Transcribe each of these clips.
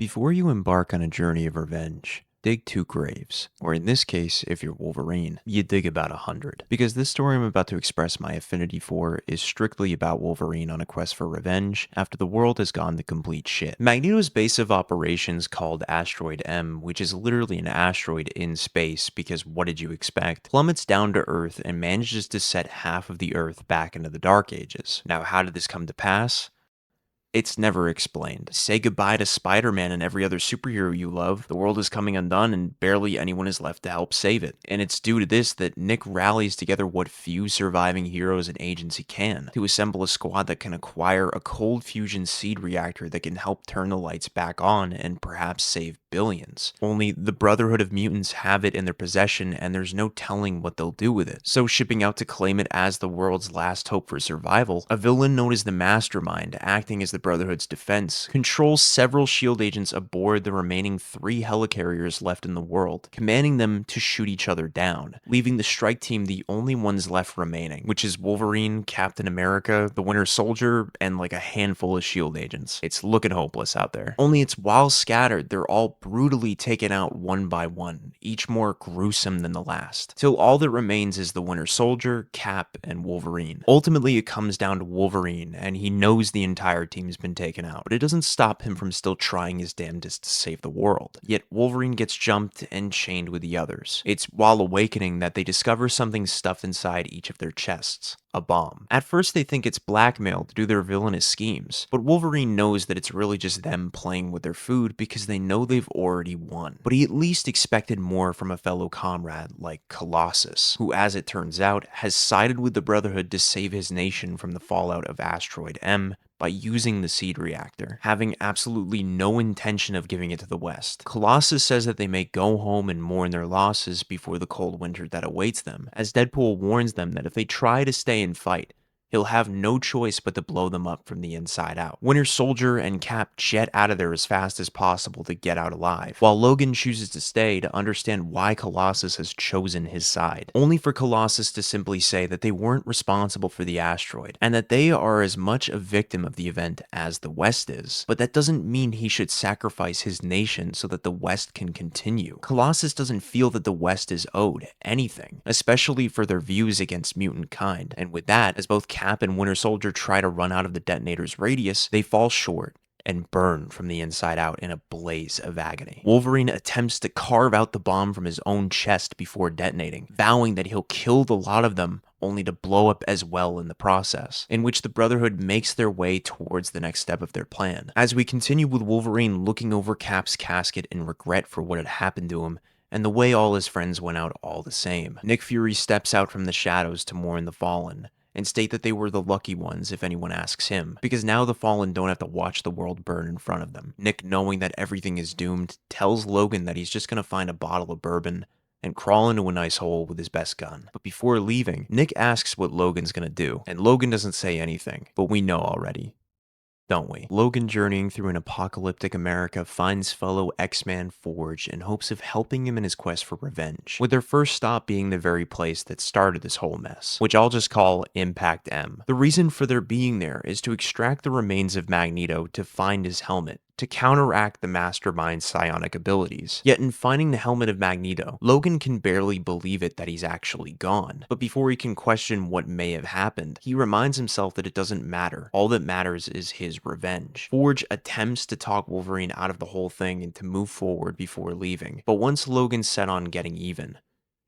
Before you embark on a journey of revenge, dig 2 graves. Or in this case, if you're Wolverine, you dig about 100. Because this story I'm about to express my affinity for is strictly about Wolverine on a quest for revenge after the world has gone to complete shit. Magneto's base of operations called Asteroid M, which is literally an asteroid in space because what did you expect, plummets down to Earth and manages to set half of the Earth back into the Dark Ages. Now, how did this come to pass? It's never explained. Say goodbye to Spider-Man and every other superhero you love. The world is coming undone and barely anyone is left to help save it. And it's due to this that Nick rallies together what few surviving heroes and agents he can to assemble a squad that can acquire a cold fusion seed reactor that can help turn the lights back on and perhaps save billions. Only the Brotherhood of Mutants have it in their possession and there's no telling what they'll do with it. So shipping out to claim it as the world's last hope for survival, a villain known as the Mastermind, acting as the Brotherhood's defense, controls several SHIELD agents aboard the remaining 3 helicarriers left in the world, commanding them to shoot each other down, leaving the strike team the only ones left remaining, which is Wolverine, Captain America, the Winter Soldier, and like a handful of SHIELD agents. It's looking hopeless out there. Only it's while scattered, they're all brutally taken out one by one, each more gruesome than the last, till all that remains is the Winter Soldier, Cap, and Wolverine. Ultimately, it comes down to Wolverine, and he knows the entire team's been taken out, but it doesn't stop him from still trying his damnedest to save the world. Yet Wolverine gets jumped and chained with the others. It's while awakening that they discover something stuffed inside each of their chests. A bomb. At first they think it's blackmail to do their villainous schemes, but Wolverine knows that it's really just them playing with their food because they know they've already won. But he at least expected more from a fellow comrade like Colossus, who as it turns out has sided with the Brotherhood to save his nation from the fallout of Asteroid M by using the seed reactor, having absolutely no intention of giving it to the West. Colossus says that they may go home and mourn their losses before the cold winter that awaits them, as Deadpool warns them that if they try to stay and fight, he'll have no choice but to blow them up from the inside out. Winter Soldier and Cap jet out of there as fast as possible to get out alive, while Logan chooses to stay to understand why Colossus has chosen his side, only for Colossus to simply say that they weren't responsible for the asteroid, and that they are as much a victim of the event as the West is. But that doesn't mean he should sacrifice his nation so that the West can continue. Colossus doesn't feel that the West is owed anything, especially for their views against mutant kind, and with that, as both Cap and Winter Soldier try to run out of the detonator's radius, they fall short and burn from the inside out in a blaze of agony. Wolverine attempts to carve out the bomb from his own chest before detonating, vowing that he'll kill the lot of them only to blow up as well in the process, in which the Brotherhood makes their way towards the next step of their plan. As we continue with Wolverine looking over Cap's casket in regret for what had happened to him, and the way all his friends went out all the same, Nick Fury steps out from the shadows to mourn the fallen, and state that they were the lucky ones if anyone asks him, because now the fallen don't have to watch the world burn in front of them. Nick, knowing that everything is doomed, tells Logan that he's just gonna find a bottle of bourbon and crawl into a nice hole with his best gun. But before leaving, Nick asks what Logan's gonna do, and Logan doesn't say anything, but we know already, don't we? Logan, journeying through an apocalyptic America, finds fellow X-Man Forge in hopes of helping him in his quest for revenge, with their first stop being the very place that started this whole mess, which I'll just call Impact M. The reason for their being there is to extract the remains of Magneto to find his helmet, to counteract the Mastermind's psionic abilities. Yet in finding the helmet of Magneto, Logan can barely believe it that he's actually gone. But before he can question what may have happened, he reminds himself that it doesn't matter. All that matters is his revenge. Forge attempts to talk Wolverine out of the whole thing and to move forward before leaving. But once Logan's set on getting even,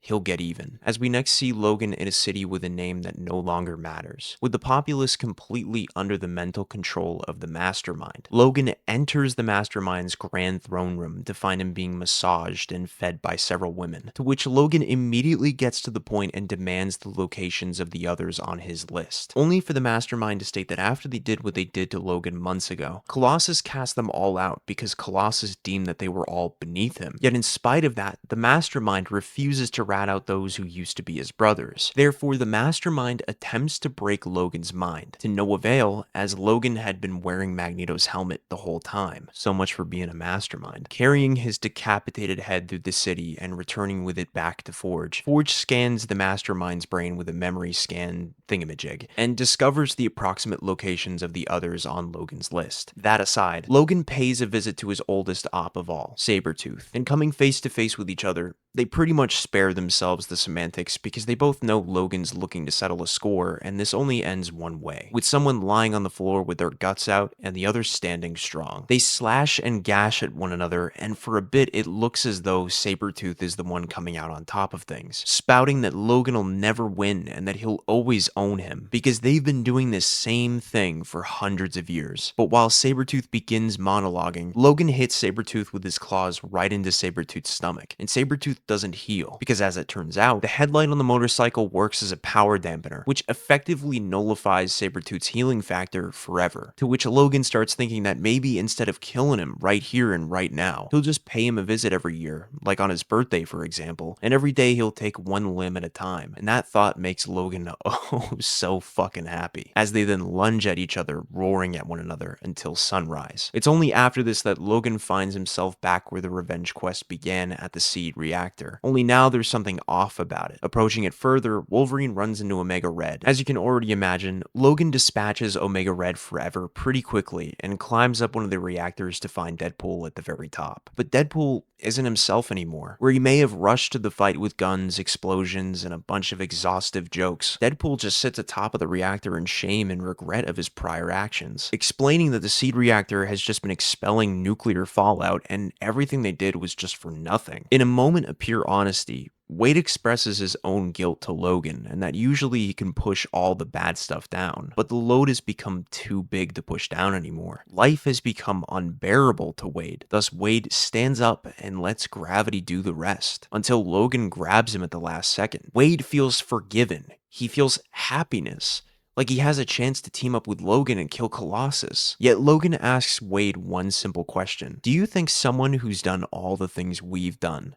he'll get even. As we next see Logan in a city with a name that no longer matters, with the populace completely under the mental control of the Mastermind. Logan enters the Mastermind's grand throne room to find him being massaged and fed by several women, to which Logan immediately gets to the point and demands the locations of the others on his list, only for the Mastermind to state that after they did what they did to Logan months ago, Colossus cast them all out because Colossus deemed that they were all beneath him. Yet in spite of that, the Mastermind refuses to rat out those who used to be his brothers. Therefore, the mastermind attempts to break Logan's mind, to no avail, as Logan had been wearing Magneto's helmet the whole time. So much for being a mastermind. Carrying his decapitated head through the city and returning with it back to Forge. Forge scans the mastermind's brain with a memory scan thingamajig, and discovers the approximate locations of the others on Logan's list. That aside, Logan pays a visit to his oldest op of all, Sabretooth, and coming face to face with each other, they pretty much spare themselves the semantics because they both know Logan's looking to settle a score, and this only ends one way, with someone lying on the floor with their guts out and the other standing strong. They slash and gash at one another, and for a bit it looks as though Sabretooth is the one coming out on top of things, spouting that Logan will never win and that he'll always own him, because they've been doing this same thing for hundreds of years. But while Sabretooth begins monologuing, Logan hits Sabretooth with his claws right into Sabretooth's stomach, and Sabretooth doesn't heal, because as it turns out, the headlight on the motorcycle works as a power dampener, which effectively nullifies Sabretooth's healing factor forever, to which Logan starts thinking that maybe instead of killing him right here and right now, he'll just pay him a visit every year, like on his birthday for example, and every day he'll take one limb at a time, and that thought makes Logan oh so fucking happy, as they then lunge at each other, roaring at one another until sunrise. It's only after this that Logan finds himself back where the revenge quest began at the seed reactor, only now there's something off about it. Approaching it further, Wolverine runs into Omega Red. As you can already imagine, Logan dispatches Omega Red forever pretty quickly and climbs up one of the reactors to find Deadpool at the very top. But Deadpool isn't himself anymore. Where he may have rushed to the fight with guns, explosions, and a bunch of exhaustive jokes, Deadpool just sits atop of the reactor in shame and regret of his prior actions, explaining that the seed reactor has just been expelling nuclear fallout and everything they did was just for nothing. In a moment of pure honesty, Wade expresses his own guilt to Logan, and that usually he can push all the bad stuff down, but the load has become too big to push down anymore. Life has become unbearable to Wade, thus Wade stands up and lets gravity do the rest, until Logan grabs him at the last second. Wade feels forgiven, he feels happiness, like he has a chance to team up with Logan and kill Colossus. Yet Logan asks Wade one simple question: do you think someone who's done all the things we've done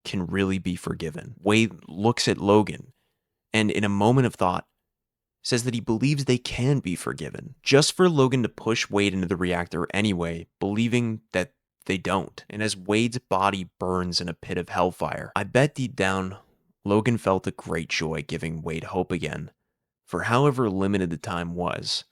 can really be forgiven? Wade looks at Logan and, in a moment of thought, says that he believes they can be forgiven, just for Logan to push Wade into the reactor anyway, believing that they don't. And as Wade's body burns in a pit of hellfire, I bet deep down, Logan felt a great joy giving Wade hope again, for however limited the time was,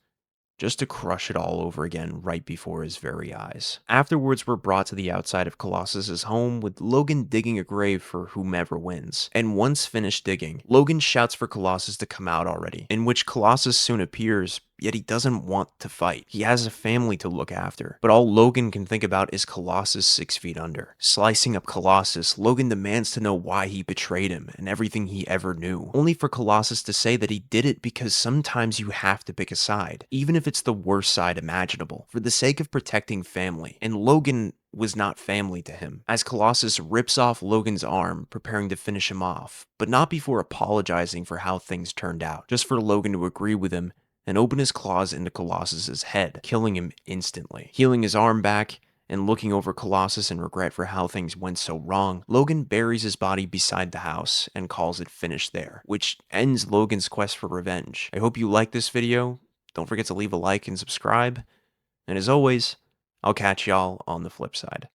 just to crush it all over again right before his very eyes. Afterwards, we're brought to the outside of Colossus's home, with Logan digging a grave for whomever wins. And once finished digging, Logan shouts for Colossus to come out already, in which Colossus soon appears, yet he doesn't want to fight. He has a family to look after, but all Logan can think about is Colossus 6 feet under. Slicing up Colossus, Logan demands to know why he betrayed him and everything he ever knew, only for Colossus to say that he did it because sometimes you have to pick a side, even if it's the worst side imaginable, for the sake of protecting family. And Logan was not family to him, as Colossus rips off Logan's arm, preparing to finish him off, but not before apologizing for how things turned out, just for Logan to agree with him and open his claws into Colossus's head, killing him instantly. Healing his arm back and looking over Colossus in regret for how things went so wrong, Logan buries his body beside the house and calls it finished there, which ends Logan's quest for revenge. I hope you liked this video. Don't forget to leave a like and subscribe. And as always, I'll catch y'all on the flip side.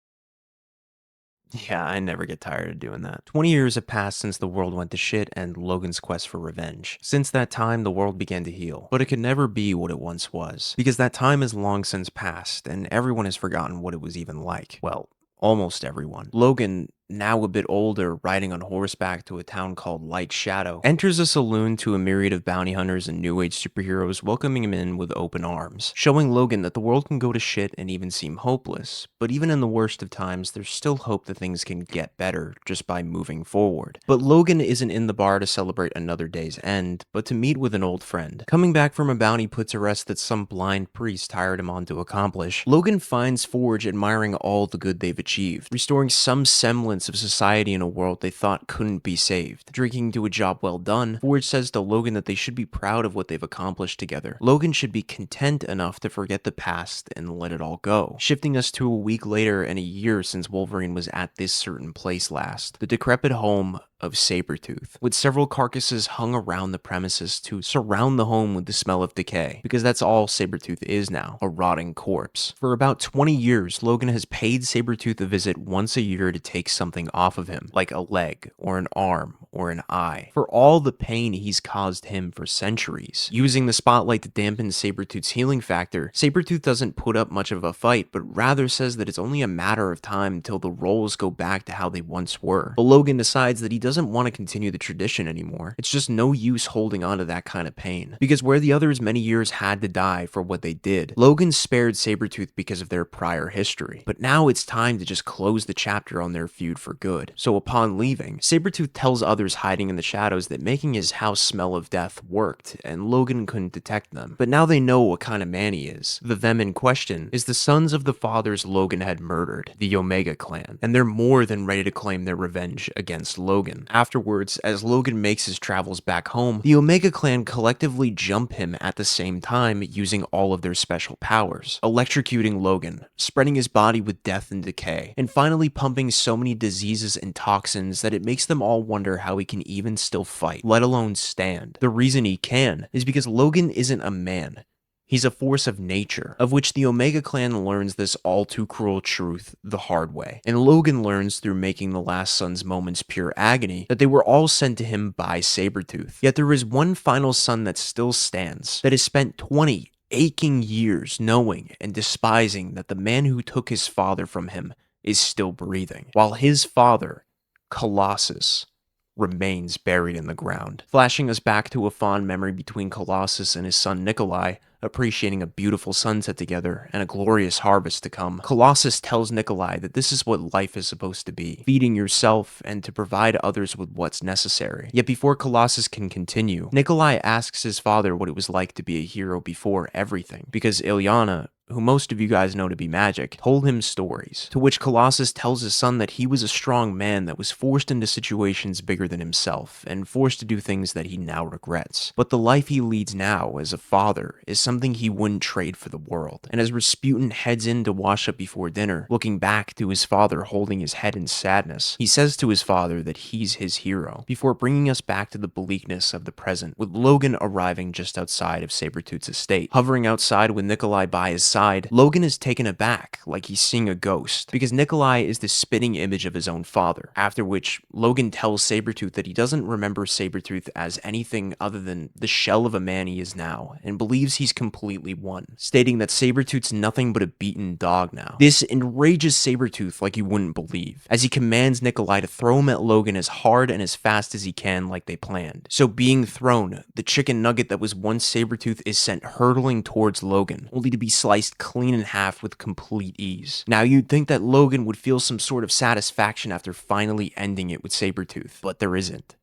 Yeah, I never get tired of doing that. 20 years have passed since the world went to shit and Logan's quest for revenge. Since that time, the world began to heal, but it could never be what it once was, because that time has long since passed, and everyone has forgotten what it was even like. Well, almost everyone. Logan, now a bit older, riding on horseback to a town called Light Shadow, enters a saloon to a myriad of bounty hunters and new age superheroes welcoming him in with open arms, showing Logan that the world can go to shit and even seem hopeless, but even in the worst of times, there's still hope that things can get better just by moving forward. But Logan isn't in the bar to celebrate another day's end, but to meet with an old friend. Coming back from a bounty put to rest that some blind priest hired him on to accomplish, Logan finds Forge admiring all the good they've achieved, restoring some semblance of society in a world they thought couldn't be saved. Drinking to a job well done, Forge says to Logan that they should be proud of what they've accomplished together. Logan should be content enough to forget the past and let it all go. Shifting us to a week later and a year since Wolverine was at this certain place last. The decrepit home of Sabretooth, with several carcasses hung around the premises to surround the home with the smell of decay, because that's all Sabretooth is now, a rotting corpse. For about 20 years, Logan has paid Sabretooth a visit once a year to take something off of him, like a leg, or an arm, or an eye, for all the pain he's caused him for centuries. Using the spotlight to dampen Sabretooth's healing factor, Sabretooth doesn't put up much of a fight, but rather says that it's only a matter of time until the roles go back to how they once were. But Logan decides that he doesn't want to continue the tradition anymore. It's just no use holding on to that kind of pain, because where the others many years had to die for what they did, Logan spared Sabretooth because of their prior history. But now it's time to just close the chapter on their feud for good. So upon leaving, Sabretooth tells others hiding in the shadows that making his house smell of death worked, and Logan couldn't detect them. But now they know what kind of man he is. The them in question is the sons of the fathers Logan had murdered, the Omega clan, and they're more than ready to claim their revenge against Logan. Afterwards, as Logan makes his travels back home, the Omega clan collectively jump him at the same time using all of their special powers, electrocuting Logan, spreading his body with death and decay, and finally pumping so many diseases and toxins that it makes them all wonder how he can even still fight, let alone stand. The reason he can is because Logan isn't a man. He's a force of nature, of which the Omega clan learns this all too cruel truth the hard way. And Logan learns through making the last son's moments pure agony that they were all sent to him by Sabretooth. Yet there is one final son that still stands, that has spent 20 aching years knowing and despising that the man who took his father from him is still breathing, while his father, Colossus, remains buried in the ground, flashing us back to a fond memory between Colossus and his son Nikolai, appreciating a beautiful sunset together and a glorious harvest to come. Colossus tells Nikolai that this is what life is supposed to be, feeding yourself and to provide others with what's necessary. Yet before Colossus can continue, Nikolai asks his father what it was like to be a hero before everything, because Ilyana, who most of you guys know to be magic, told him stories, to which Colossus tells his son that he was a strong man that was forced into situations bigger than himself, and forced to do things that he now regrets. But the life he leads now as a father is something he wouldn't trade for the world. And as Rasputin heads in to wash up before dinner, looking back to his father holding his head in sadness, he says to his father that he's his hero, before bringing us back to the bleakness of the present, with Logan arriving just outside of Sabretooth's estate. Hovering outside with Nikolai by his side, Logan is taken aback, like he's seeing a ghost, because Nikolai is the spitting image of his own father, after which Logan tells Sabretooth that he doesn't remember Sabretooth as anything other than the shell of a man he is now, and believes he's completely won, stating that Sabretooth's nothing but a beaten dog now. This enrages Sabretooth like you wouldn't believe, as he commands Nikolai to throw him at Logan as hard and as fast as he can like they planned. So being thrown, the chicken nugget that was once Sabretooth is sent hurtling towards Logan, only to be sliced clean in half with complete ease. Now you'd think that Logan would feel some sort of satisfaction after finally ending it with Sabretooth, but there isn't.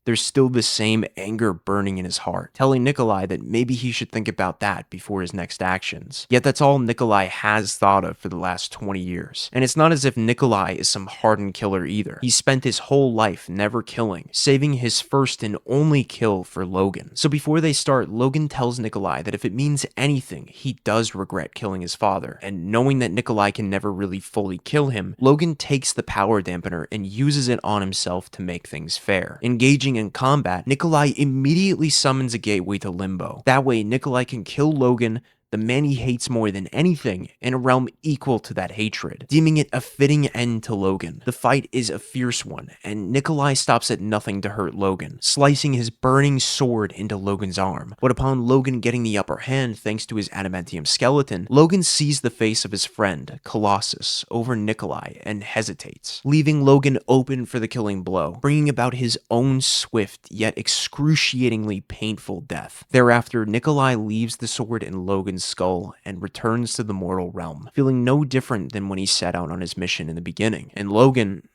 There's still the same anger burning in his heart, telling Nikolai that maybe he should think about that before his next actions. Yet that's all Nikolai has thought of for the last 20 years. And it's not as if Nikolai is some hardened killer either. He spent his whole life never killing, saving his first and only kill for Logan. So before they start, Logan tells Nikolai that if it means anything, he does regret killing his father. And knowing that Nikolai can never really fully kill him, Logan takes the power dampener and uses it on himself to make things fair. Engaging in combat, Nikolai immediately summons a gateway to Limbo. That way, Nikolai can kill Logan, the man he hates more than anything, in a realm equal to that hatred, deeming it a fitting end to Logan. The fight is a fierce one, and Nikolai stops at nothing to hurt Logan, slicing his burning sword into Logan's arm. But upon Logan getting the upper hand thanks to his adamantium skeleton, Logan sees the face of his friend, Colossus, over Nikolai and hesitates, leaving Logan open for the killing blow, bringing about his own swift yet excruciatingly painful death. Thereafter, Nikolai leaves the sword in Logan's skull and returns to the mortal realm, feeling no different than when he set out on his mission in the beginning. And Logan,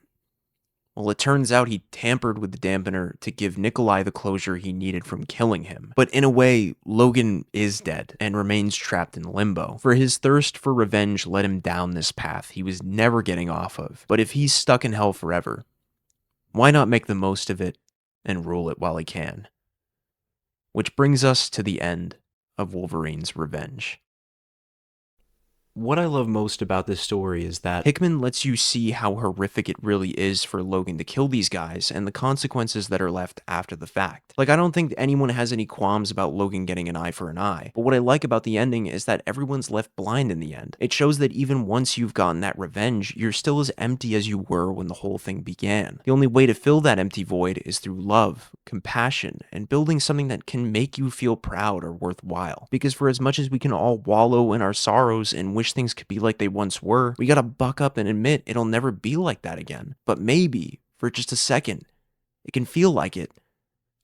well, it turns out he tampered with the dampener to give Nikolai the closure he needed from killing him. But in a way, Logan is dead and remains trapped in limbo, for his thirst for revenge led him down this path he was never getting off of. But if he's stuck in hell forever, why not make the most of it and rule it while he can? Which brings us to the end of Wolverine's revenge. What I love most about this story is that Hickman lets you see how horrific it really is for Logan to kill these guys and the consequences that are left after the fact. Like, I don't think anyone has any qualms about Logan getting an eye for an eye, but what I like about the ending is that everyone's left blind in the end. It shows that even once you've gotten that revenge, you're still as empty as you were when the whole thing began. The only way to fill that empty void is through love, compassion, and building something that can make you feel proud or worthwhile. Because for as much as we can all wallow in our sorrows and wish things could be like they once were, we gotta buck up and admit it'll never be like that again. But maybe, for just a second, it can feel like it,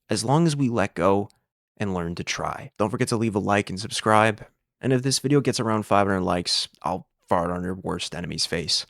as long as we let go and learn to try. Don't forget to leave a like and subscribe, and if this video gets around 500 likes, I'll fart on your worst enemy's face.